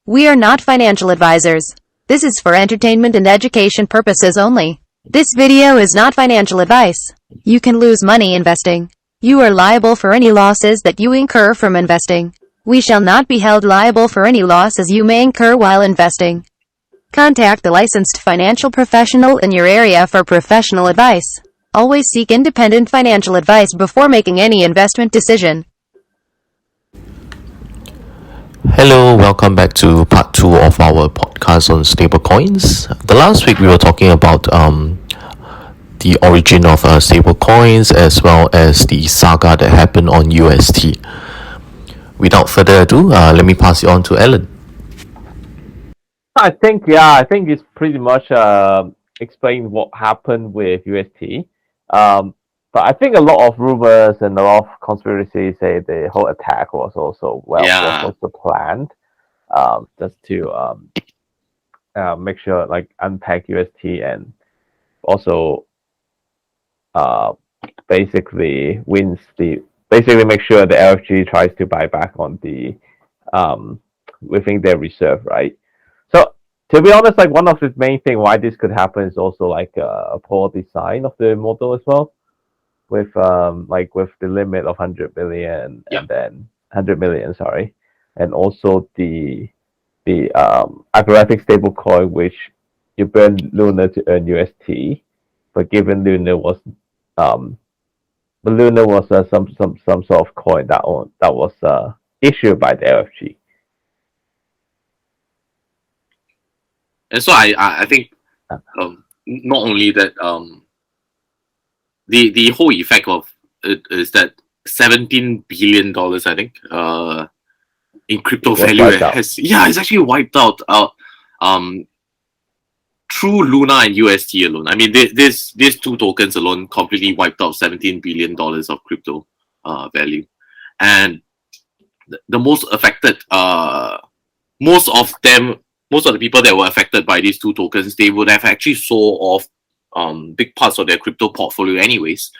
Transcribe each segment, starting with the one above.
We are not financial advisors. This is for entertainment and education purposes only. This video is not financial advice. You can lose money investing. You are liable for any losses that you incur from investing. We shall not be held liable for any losses you may incur while investing. Contact the licensed financial professional in your area for professional advice. Always seek independent financial advice before making any investment decision. Hello, welcome back to part 2 of our podcast on stablecoins. The last week we were talking about the origin of stablecoins as well as the saga that happened on UST. Without further ado, let me pass it on to Alan. I think it's pretty much explained what happened with UST. But I think a lot of rumors and a lot of conspiracies say the whole attack was also planned, just to make sure, like, unpack UST and also basically make sure the LFG tries to buy back on the within their reserve, right? So to be honest, like, one of the main thing why this could happen is also like a poor design of the model as well, with with the limit of 100 million and then 100 million, sorry, and also the algorithmic stablecoin which you burn Lunar to earn UST, but given Lunar was some sort of coin that was issued by the LFG. And so I think not only that, the whole effect of it is that $17 billion, I think, in crypto value it's actually wiped out through Lunar and UST alone. I mean, these two tokens alone completely wiped out $17 billion of crypto value. And the most affected, most of the people that were affected by these two tokens, they would have actually sold off big parts of their crypto portfolio anyways,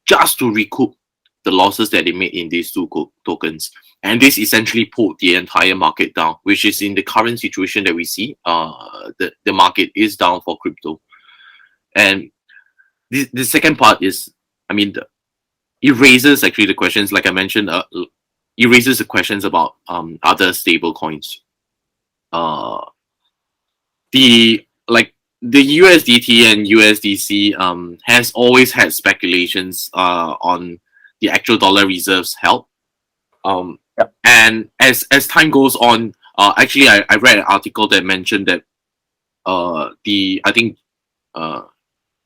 just to recoup the losses that they made in these two tokens. And this essentially pulled the entire market down, which is in the current situation that we see. The market is down for crypto. And the second part is, I mean, it raises actually the questions, like I mentioned, it raises the questions about other stable coins. The USDT and USDC has always had speculations on the actual dollar reserves held. And as time goes on, actually I read an article that mentioned that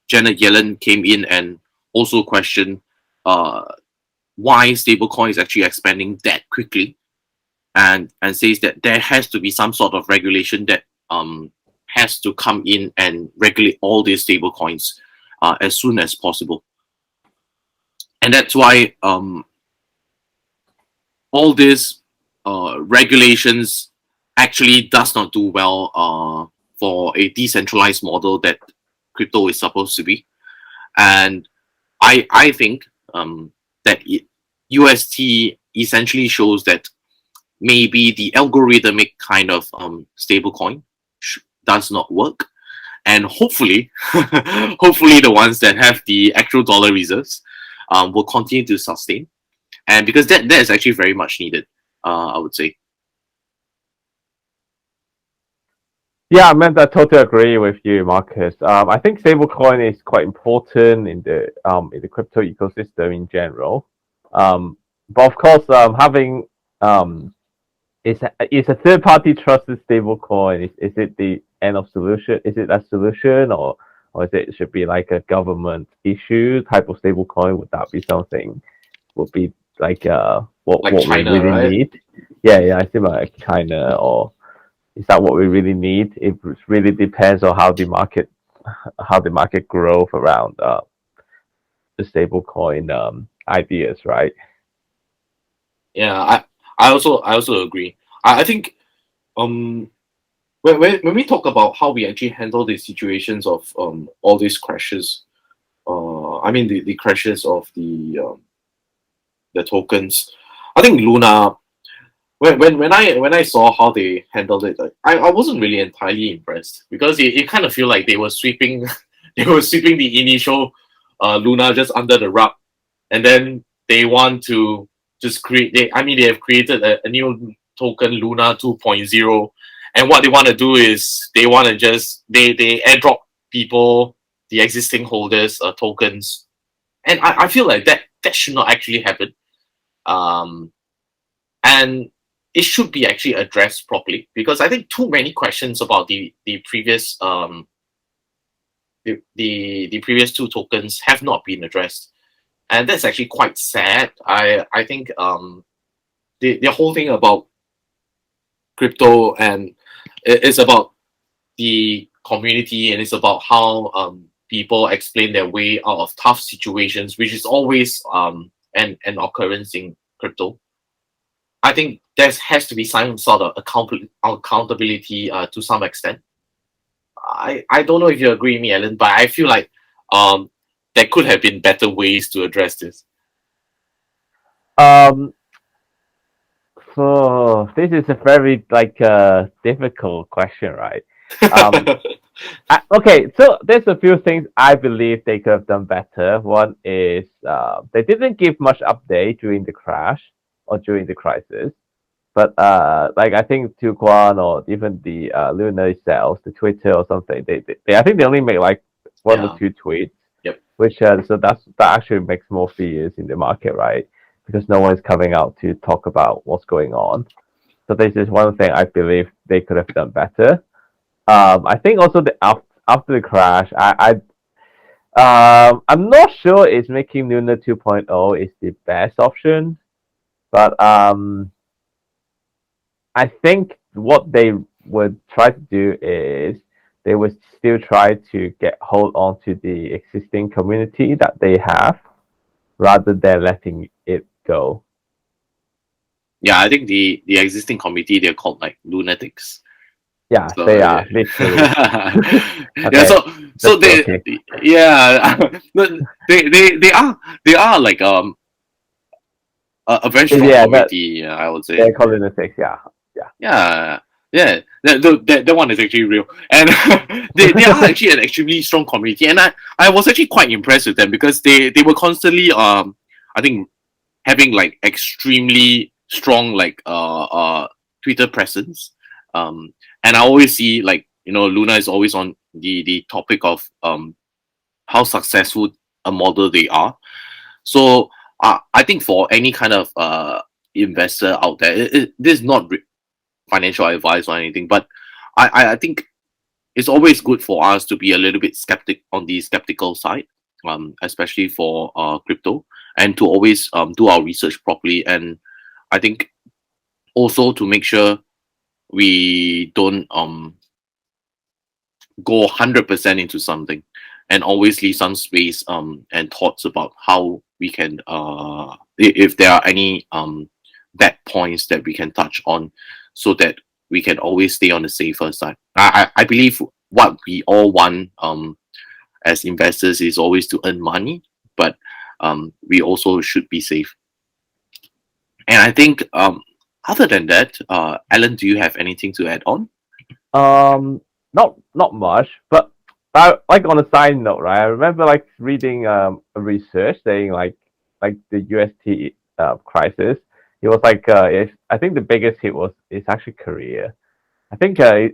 Janet Yellen came in and also questioned why stablecoin is actually expanding that quickly, and says that there has to be some sort of regulation that has to come in and regulate all these stable coins as soon as possible. And that's why all these regulations actually does not do well for a decentralized model that crypto is supposed to be. And I think that UST essentially shows that maybe the algorithmic kind of stablecoin does not work, and hopefully the ones that have the actual dollar reserves will continue to sustain, and because that is actually very much needed, I would say. Yeah, I mean, I totally agree with you, Marcus. I think stablecoin is quite important in the crypto ecosystem in general. But of course, having is a third party trusted stablecoin, is it the end of solution? Is it a solution, or is it should be like a government issue type of stablecoin? Would that be something? Would be like what China, we really right? need? Yeah, I see, like China, or is that what we really need? It really depends on how the market growth around the stablecoin ideas, right? Yeah, I also agree. I think when we talk about how we actually handle the situations of all these crashes, I mean the crashes of the tokens, I think Luna when I saw how they handled it, like, I wasn't really entirely impressed because it kind of feel like they were sweeping they were sweeping the initial Luna just under the rug, and then they want to just create. They have created a new token Luna 2.0, and what they want to do is they want to just they airdrop people, the existing holders, tokens, and I feel like that should not actually happen. Um, and it should be actually addressed properly because I think too many questions about the previous the previous two tokens have not been addressed, and that's actually quite sad. I think the whole thing about crypto and it's about the community and it's about how people explain their way out of tough situations, which is always an occurrence in crypto. I think there has to be some sort of accountability to some extent. I don't know if you agree with me, Alan, but I feel like there could have been better ways to address this. So this is a very difficult question, right? Okay, so there's a few things I believe they could have done better. One is they didn't give much update during the crash or during the crisis. But I think Tuquan or even the Lunar itself, the Twitter or something, they I think they only make like one or two tweets. Yep. Which so that actually makes more fears in the market, right? Because no one is coming out to talk about what's going on. So this is one thing I believe they could have done better. I think also after the crash, I'm not sure if making Lunar 2.0 is the best option, but I think what they would try to do is they would still try to get hold on to the existing community that they have rather than letting it go. Yeah, I think the existing committee, they're called like lunatics. Yeah, So, they are literally. Yeah, so they okay. yeah but they are like a very strong committee, I would say. They're called lunatics, yeah. That one is actually real, and they are actually an extremely strong community, and I was actually quite impressed with them because they were constantly I think having like extremely strong like Twitter presence, and I always see like Luna is always on the topic of how successful a model they are. So I think for any kind of investor out there, this is not financial advice or anything, but I think it's always good for us to be a little bit skeptical side, especially for crypto, and to always do our research properly. And I think also to make sure we don't go 100% into something, and always leave some space and thoughts about how we can if there are any bad points that we can touch on, so that we can always stay on the safer side. I believe what we all want as investors is always to earn money, but we also should be safe. And I think other than that, Alan, do you have anything to add on? Not much, but like on a side note, right? I remember like reading a research saying like the UST crisis. It was like I think the biggest hit is actually Korea. I think I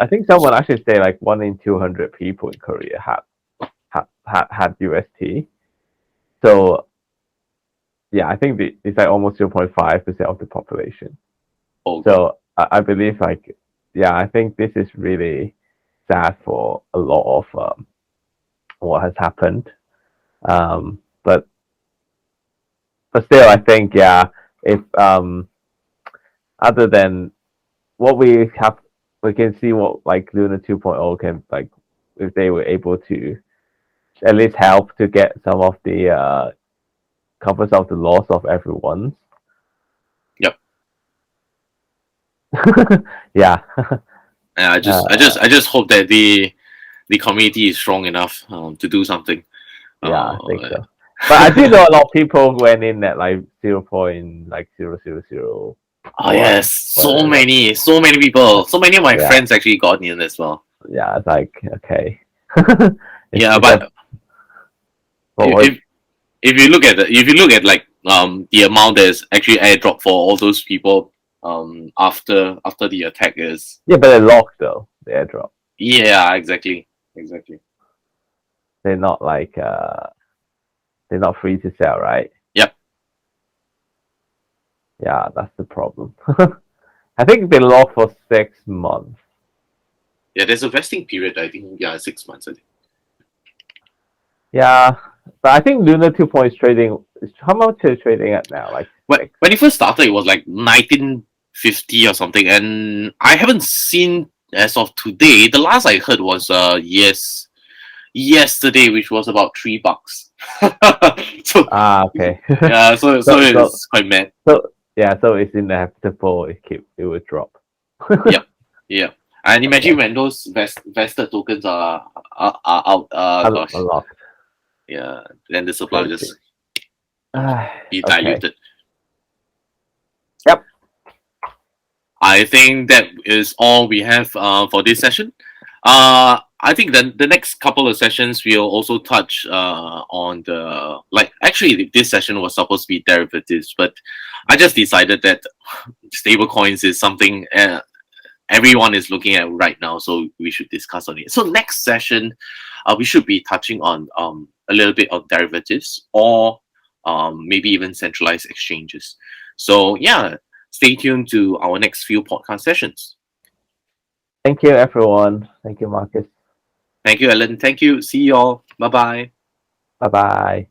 think someone actually said like 1 in 200 people in Korea had UST. So yeah, I think it's like almost 0.5% of the population. Okay. So I believe like I think this is really sad for a lot of what has happened. But still, I think if other than what we have, we can see what like Lunar 2.0 can like if they were able to at least help to get some of the cover some of the loss of everyone's. Yep. Yeah. I just hope that the community is strong enough to do something. I think so. But I do know a lot of people went in at like 0.0000 Oh yes, so many people, so many of my Yeah. friends actually got in as well. Yeah, it's like okay. Yeah, It's but what if you look at like the amount that is actually airdrop for all those people after the attack is yeah, but they're locked though. The airdrop. yeah, exactly. They're not like they're not free to sell, right? Yep. Yeah, that's the problem. I think they locked for 6 months. Yeah, there's a vesting period. I think 6 months. I think. Yeah, but I think Lunar 2.0 is trading. How much is it trading at now? Like When it first started, it was like 1950 or something, and I haven't seen as of today. The last I heard was yesterday, which was about $3. So okay. yeah, so it's quite mad. So yeah, so it's inevitable. It will drop. Yeah. And imagine when those vested tokens are out. Gosh, Unlocked. yeah. Then the supply will just be Okay. diluted. Yep. I think that is all we have for this session. I think the next couple of sessions we'll also touch on the actually this session was supposed to be derivatives, but I just decided that stablecoins is something everyone is looking at right now, so we should discuss on it. So next session, we should be touching on a little bit of derivatives or maybe even centralized exchanges. So yeah, stay tuned to our next few podcast sessions. Thank you, everyone. Thank you, Marcus. Thank you, Alan. Thank you. See you all. Bye bye. Bye bye.